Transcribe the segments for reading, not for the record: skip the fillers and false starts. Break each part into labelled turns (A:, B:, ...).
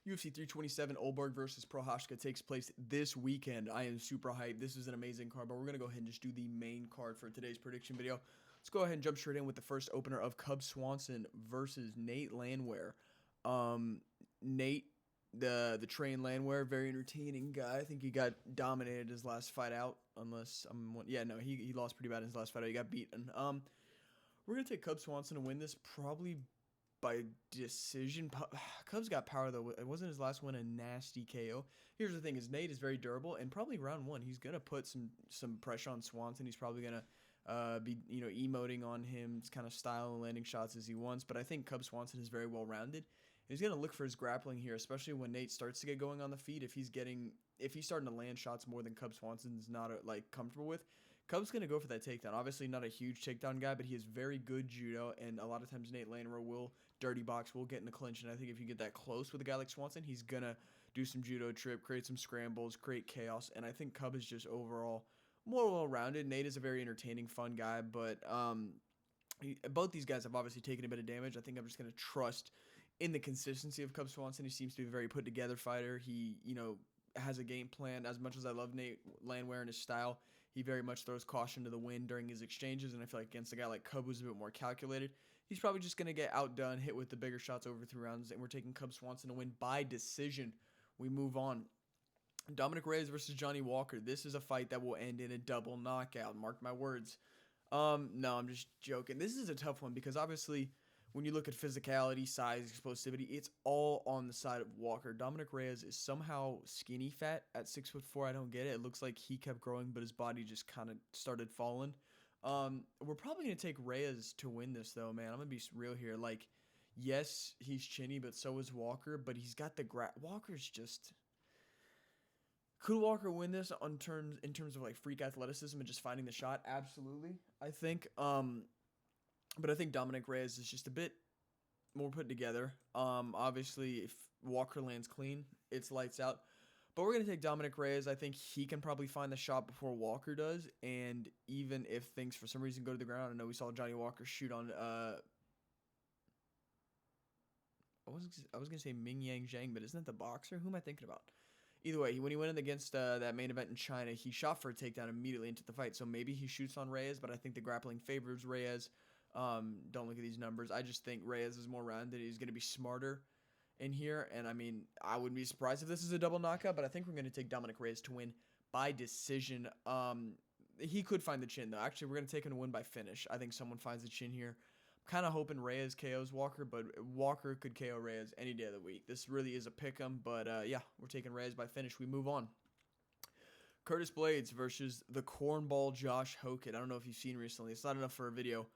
A: UFC 327 Ulberg versus Prochazka takes place this weekend. I am super hyped. This is an amazing card, but we're going to go ahead and just do the main card for today's prediction video. Let's go ahead and jump straight in with the first opener of Swanson versus Nate Landwehr. Nate, the train Landwehr, very entertaining guy. I think he got dominated his last fight out, unless he lost pretty bad in his last fight out. He got beaten. We're going to take Swanson to win this probably by decision. Cubs got power, though. It wasn't his last win a nasty KO. Here's the thing: is Nate is very durable, and probably round one he's gonna put some pressure on Swanson. He's probably gonna be emoting on him, kind of style and landing shots as he wants. But I think Swanson is very well rounded. He's gonna look for his grappling here, especially when Nate starts to get going on the feet. If he's starting to land shots more than Swanson's not comfortable with, Cub's going to go for that takedown. Obviously not a huge takedown guy, but he has very good judo, and a lot of times Nate Landwehr will dirty box, will get in the clinch, and I think if you get that close with a guy like Swanson, he's going to do some judo trip, create some scrambles, create chaos, and I think Cub is just overall more well-rounded. Nate is a very entertaining, fun guy, but both these guys have obviously taken a bit of damage. I think I'm just going to trust in the consistency of Swanson. He seems to be a very put-together fighter. He, has a game plan. As much as I love Nate Landwehr and his style, he very much throws caution to the wind during his exchanges, and I feel like against a guy like Cub, who's a bit more calculated, he's probably just going to get outdone, hit with the bigger shots over 3 rounds, and we're taking Swanson to win by decision. We move on. Dominick Reyes versus Johnny Walker. This is a fight that will end in a double knockout. Mark my words. No, I'm just joking. This is a tough one because obviously when you look at physicality, size, explosivity, it's all on the side of Walker. Dominick Reyes is somehow skinny fat at 6'4". I don't get it. It looks like he kept growing, but his body just kind of started falling. We're probably going to take Reyes to win this, though, man. I'm going to be real here. Like, yes, he's chinny, but so is Walker, but he's got the Walker's just... Could Walker win this in terms of like freak athleticism and just finding the shot? Absolutely, I think. But I think Dominick Reyes is just a bit more put together. Obviously, if Walker lands clean, it's lights out. But we're going to take Dominick Reyes. I think he can probably find the shot before Walker does. And even if things for some reason go to the ground, I know we saw Johnny Walker shoot on... I was going to say Ming Yang Zhang, but isn't that the boxer? Who am I thinking about? Either way, when he went in against that main event in China, he shot for a takedown immediately into the fight. So maybe he shoots on Reyes, but I think the grappling favors Reyes. Don't look at these numbers. I just think Reyes is more rounded. He's going to be smarter in here. And, I mean, I wouldn't be surprised if this is a double knockout, but I think we're going to take Dominick Reyes to win by decision. He could find the chin, though. Actually, we're going to take him to win by finish. I think someone finds the chin here. I'm kind of hoping Reyes KOs Walker, but Walker could KO Reyes any day of the week. This really is a pick-em, but, yeah, we're taking Reyes by finish. We move on. Blaydes versus the cornball Josh Hokit. I don't know if you've seen recently. It's not enough for a video.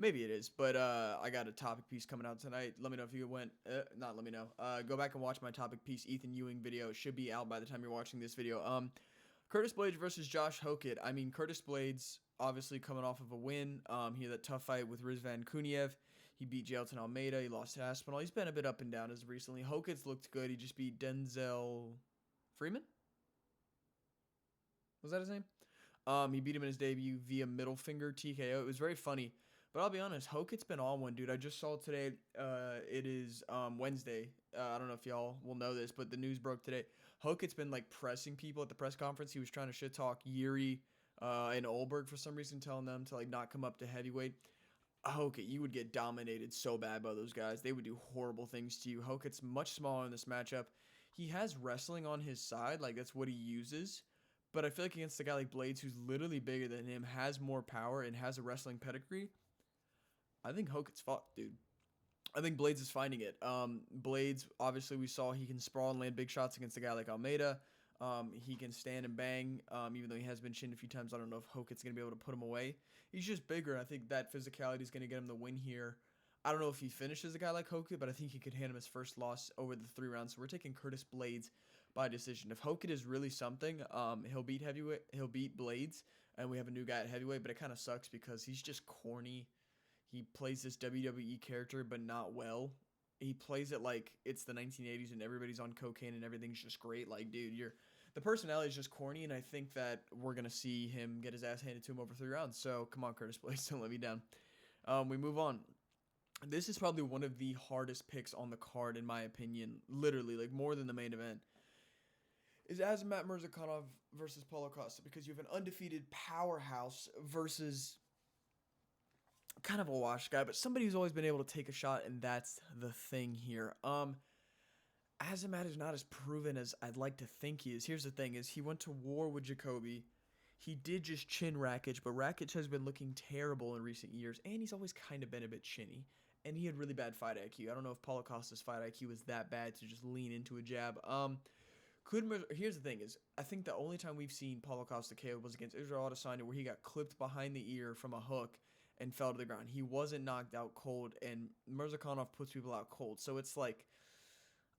A: Maybe it is, but I got a topic piece coming out tonight. Let me know if you went, not let me know. Go back and watch my topic piece, Ethan Ewing video. It should be out by the time you're watching this video. Blaydes versus Josh Hokit. I mean, Blaydes obviously coming off of a win. He had that tough fight with Rizvan Kuniev. He beat Jailton Almeida. He lost to Aspinall. He's been a bit up and down as of recently. Hokit's looked good. He just beat Denzel Freeman? Was that his name? He beat him in his debut via middle finger TKO. It was very funny. But I'll be honest, Hokit's been on one, dude. I just saw today, it is Wednesday. I don't know if y'all will know this, but the news broke today. Hokit's been, like, pressing people at the press conference. He was trying to shit-talk Jiri and Ulberg for some reason, telling them to, like, not come up to heavyweight. Hokit, you would get dominated so bad by those guys. They would do horrible things to you. Hokit's much smaller in this matchup. He has wrestling on his side. Like, that's what he uses. But I feel like against a guy like Blaydes, who's literally bigger than him, has more power, and has a wrestling pedigree, I think Hokit's fucked, dude. I think Blaydes is finding it. Blaydes, obviously, we saw he can sprawl and land big shots against a guy like Almeida. He can stand and bang, even though he has been chinned a few times. I don't know if Hokit's going to be able to put him away. He's just bigger. I think that physicality is going to get him the win here. I don't know if he finishes a guy like Hokit, but I think he could hand him his first loss over the 3 rounds. So we're taking Blaydes by decision. If Hokit is really something, he'll beat Blaydes, and we have a new guy at heavyweight, but it kind of sucks because he's just corny. He plays this WWE character, but not well. He plays it like it's the 1980s and everybody's on cocaine and everything's just great. Like, dude, the personality is just corny, and I think that we're going to see him get his ass handed to him over 3 rounds. So, come on, Blaydes, don't let me down. We move on. This is probably one of the hardest picks on the card, in my opinion. Literally, like more than the main event. Is Azamat Murzakanov versus Paulo Costa, because you have an undefeated powerhouse versus kind of a washed guy, but somebody who's always been able to take a shot, and that's the thing here. Azamat is not as proven as I'd like to think he is. Here's the thing: is he went to war with Jacoby. He did just chin Rakic, but Rakic has been looking terrible in recent years, and he's always kind of been a bit chinny. And he had really bad fight IQ. I don't know if Paulo Costa's fight IQ was that bad to just lean into a jab. Here's the thing: is I think the only time we've seen Paulo Costa KO was against Israel Adesanya, where he got clipped behind the ear from a hook and fell to the ground. He wasn't knocked out cold, and Murzakanov puts people out cold. So it's like,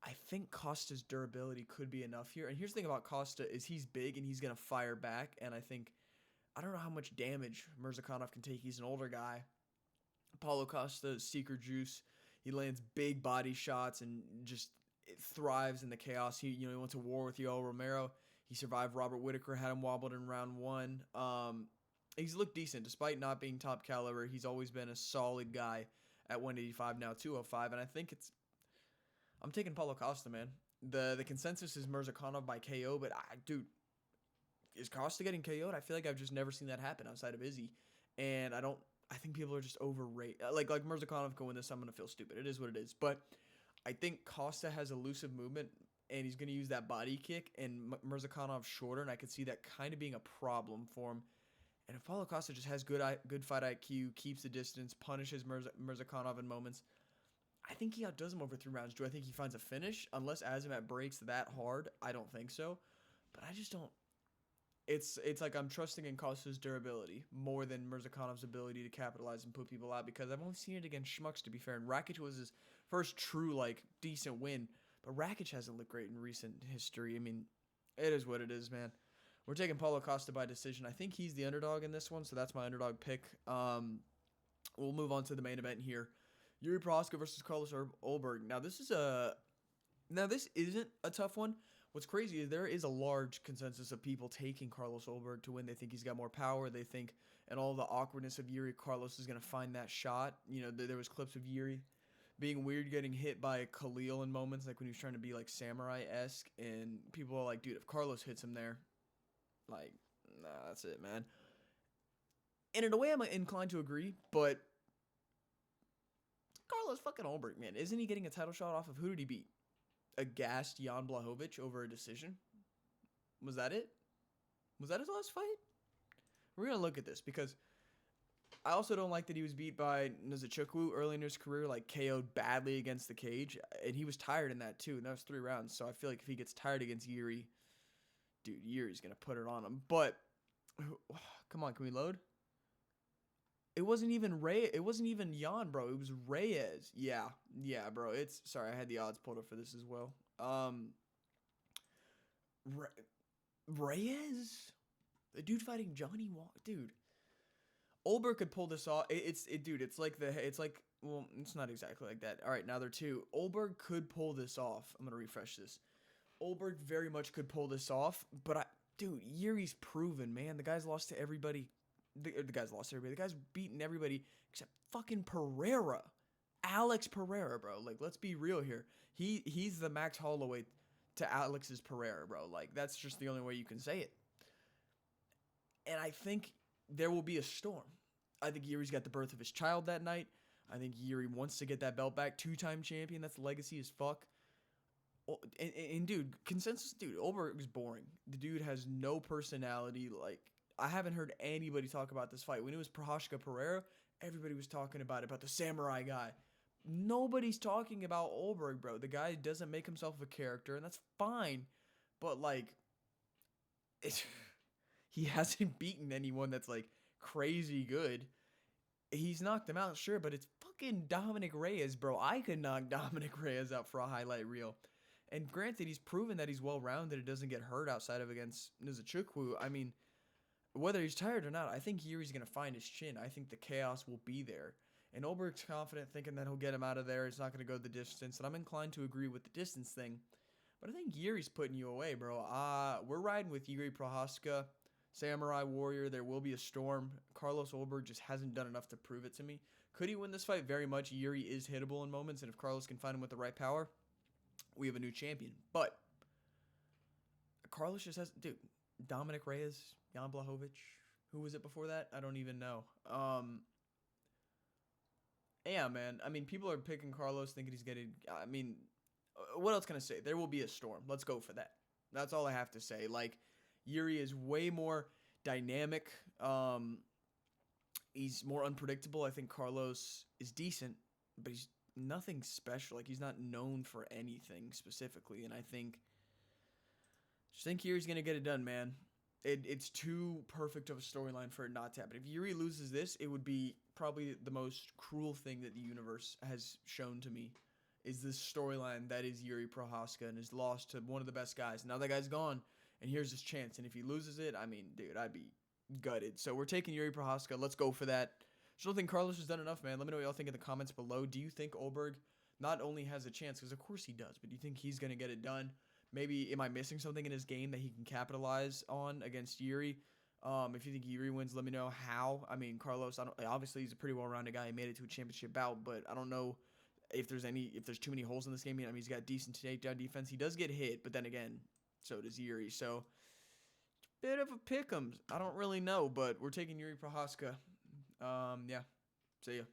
A: I think Costa's durability could be enough here. And here's the thing about Costa is he's big and he's going to fire back. And I don't know how much damage Murzakanov can take. He's an older guy. Paulo Costa, seeker juice. He lands big body shots and just thrives in the chaos. He went to war with Yoel Romero. He survived Robert Whittaker, had him wobbled in round 1. He's looked decent despite not being top caliber. He's always been a solid guy at 185, now 205. And I think I'm taking Paulo Costa, man. The consensus is Murzakanov by KO, but dude, is Costa getting KO'd? I feel like I've just never seen that happen outside of Izzy, and I think people are just overrated. Like Murzakanov going this, I'm gonna feel stupid. It is what it is, but I think Costa has elusive movement, and he's gonna use that body kick, and Murzakanov shorter, and I could see that kind of being a problem for him. And if Paulo Costa just has good fight IQ, keeps the distance, punishes Murzakanov in moments, I think he outdoes him over 3 rounds. Do I think he finds a finish? Unless Azamat breaks that hard, I don't think so. But I just don't. It's like I'm trusting in Costa's durability more than Murzakanov's ability to capitalize and put people out, because I've only seen it against schmucks, to be fair. And Rakic was his first true, decent win. But Rakic hasn't looked great in recent history. I mean, it is what it is, man. We're taking Paulo Costa by decision. I think he's the underdog in this one, so that's my underdog pick. We'll move on to the main event here. Jiri Prochazka versus Carlos Ulberg. Now this isn't a tough one. What's crazy is there is a large consensus of people taking Carlos Ulberg to win. They think he's got more power. They think, and all the awkwardness of Jiri, Carlos is going to find that shot. There was clips of Jiri being weird, getting hit by Khalil in moments, like when he was trying to be like samurai-esque, and people are like, dude, if Carlos hits him there, nah, that's it, man. And in a way, I'm inclined to agree, but Carlos fucking Ulberg, man. Isn't he getting a title shot off of, who did he beat? A gassed Jan Blachowicz over a decision? Was that it? Was that his last fight? We're going to look at this, because I also don't like that he was beat by Murzakanov early in his career, KO'd badly against the cage. And he was tired in that too, and that was 3 rounds. So I feel like if he gets tired against Jiri, dude, Yuri's going to put it on him. But, come on, can we load? It wasn't even Reyes. It wasn't even Jan, bro. It was Reyes. Yeah, bro. Sorry, I had the odds pulled up for this as well. Reyes, the dude fighting Johnny Walker, dude. Ulberg could pull this off. It's not exactly like that. All right, now they're 2. Ulberg could pull this off. I'm gonna refresh this. Ulberg very much could pull this off, but dude, Yuri's proven, man. The guy's lost to everybody. The guy's beaten everybody except fucking Pereira. Alex Pereira, bro. Let's be real here. He's the Max Holloway to Alex's Pereira, bro. That's just the only way you can say it. And I think there will be a storm. I think Yuri's got the birth of his child that night. I think Jiri wants to get that belt back. 2-time champion. That's legacy as fuck. And dude, consensus, dude, Ulberg is boring. The dude has no personality. I haven't heard anybody talk about this fight. When it was Prochazka Pereira, everybody was talking about the samurai guy. Nobody's talking about Ulberg, bro. The guy doesn't make himself a character, and that's fine. But, he hasn't beaten anyone that's, crazy good. He's knocked him out, sure, but it's fucking Dominick Reyes, bro. I could knock Dominick Reyes out for a highlight reel. And granted, he's proven that he's well-rounded. It doesn't get hurt outside of against Murzakanov. I mean, whether he's tired or not, I think Yuri's going to find his chin. I think the chaos will be there. And Ulberg's confident, thinking that he'll get him out of there. It's not going to go the distance. And I'm inclined to agree with the distance thing. But I think Yuri's putting you away, bro. We're riding with Jiri Prochazka, Samurai Warrior. There will be a storm. Carlos Ulberg just hasn't done enough to prove it to me. Could he win this fight? Very much. Jiri is hittable in moments, and if Carlos can find him with the right power, we have a new champion. But Carlos just has, dude, Dominick Reyes, Jan Blachowicz. Who was it before that? I don't even know. Yeah, man. I mean, people are picking Carlos, thinking he's getting. I mean, what else can I say? There will be a storm. Let's go for that. That's all I have to say. Like, Jiri is way more dynamic. He's more unpredictable. I think Carlos is decent, but he's nothing special. Like, he's not known for anything specifically. And I just think Jiri's gonna get it done, man. It's too perfect of a storyline for it not to happen. If Jiri loses this, it would be probably the most cruel thing that the universe has shown to me, is this storyline that is Jiri Prochazka and is lost to one of the best guys. Now that guy's gone, and here's his chance. And if he loses it, I mean, dude, I'd be gutted. So we're taking Jiri Prochazka. Let's go for that. I don't think Carlos has done enough, man. Let me know what y'all think in the comments below. Do you think Ulberg not only has a chance, because of course he does, but do you think he's going to get it done? Maybe, am I missing something in his game that he can capitalize on against Jiri? If you think Jiri wins, let me know how. I mean, Carlos, obviously he's a pretty well-rounded guy. He made it to a championship bout, but I don't know if there's too many holes in this game. I mean, he's got decent takedown defense. He does get hit, but then again, so does Jiri. So, bit of a pick'em. I don't really know, but we're taking Jiri Prochazka. Yeah. See ya.